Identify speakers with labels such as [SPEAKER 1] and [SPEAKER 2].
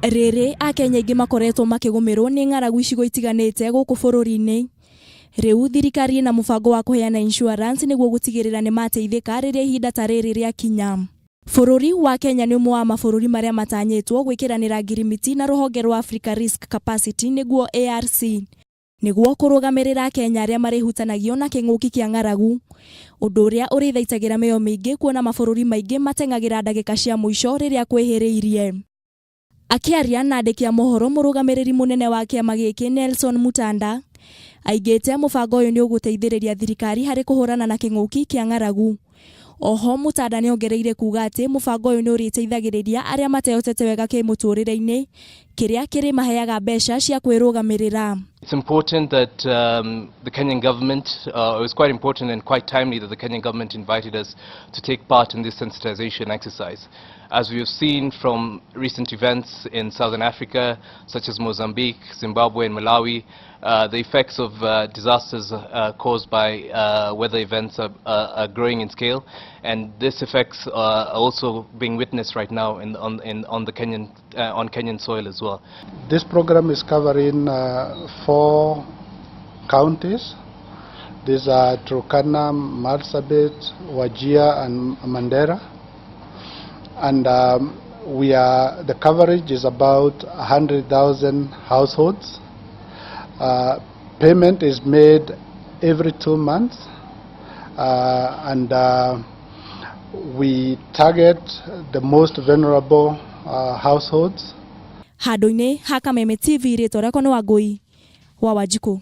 [SPEAKER 1] Rĩrĩ Akenya aingĩ makoretwo makigumirwo nĩ ng'aragu icigo itiganĩte gũkũ bururi-ini. Rĩu thirikari na mubango wa kuheana insurance nĩguo gutigĩrĩra nĩ mateithĩka rĩrĩa ihinda ta rĩrĩ rĩakinya. Bururi wa Kenya nĩ ũmwe wa mabũrũri marĩa matanyĩtwo gwĩkĩranĩra ngirimiti na rũhonge rwa Africa Risk Capacity nĩguo ARC nĩguo kũrũgamĩrĩra Kenya arĩa marehutanagio na kĩng'ũki kĩa ng'aragu, ũndũ ũrĩa ũrĩthaitagĩra mĩo mĩingĩ kuona mabũrũri maingĩ mateng'agĩra ndagĩka cia mũico rĩrĩa kwĩhĩrĩirie. Akiaria na andĩki a mohoro mũrũgamĩrĩri mũnene wa kĩama gĩkĩ Nelson Mutanda aigĩte mũbango ũyũ nĩ ũgũteithĩrĩria thirikari harĩ kũhũrana na kĩng'ũki kĩa ng'aragu. Oho Mutanda nĩ ongereire kuga atĩ mũbango ũyũ nĩ ũrĩteithagĩrĩria arĩa matehotete wega kĩmũtũrĩre-inĩ kĩrĩa kĩrĩ maheaga mbeca cia kwĩrũgamĩrĩra.
[SPEAKER 2] It's important that the Kenyan government, it was quite important and quite timely that the Kenyan government invited us to take part in this sensitization exercise. As we have seen from recent events in Southern Africa, such as Mozambique, Zimbabwe and Malawi, the effects of disasters caused by weather events are growing in scale, and these effects are also being witnessed right now on Kenyan soil as well.
[SPEAKER 3] This program is covering 4 counties. These are Turkana, Marsabit, Wajir and Mandera. And the coverage is about 100,000 households. Payment is made every 2 months, and we target the most vulnerable households.
[SPEAKER 1] Handũ-inĩ ha Kameme TV rĩtwa rĩakwa nĩ Wangui wa Wanjikũ.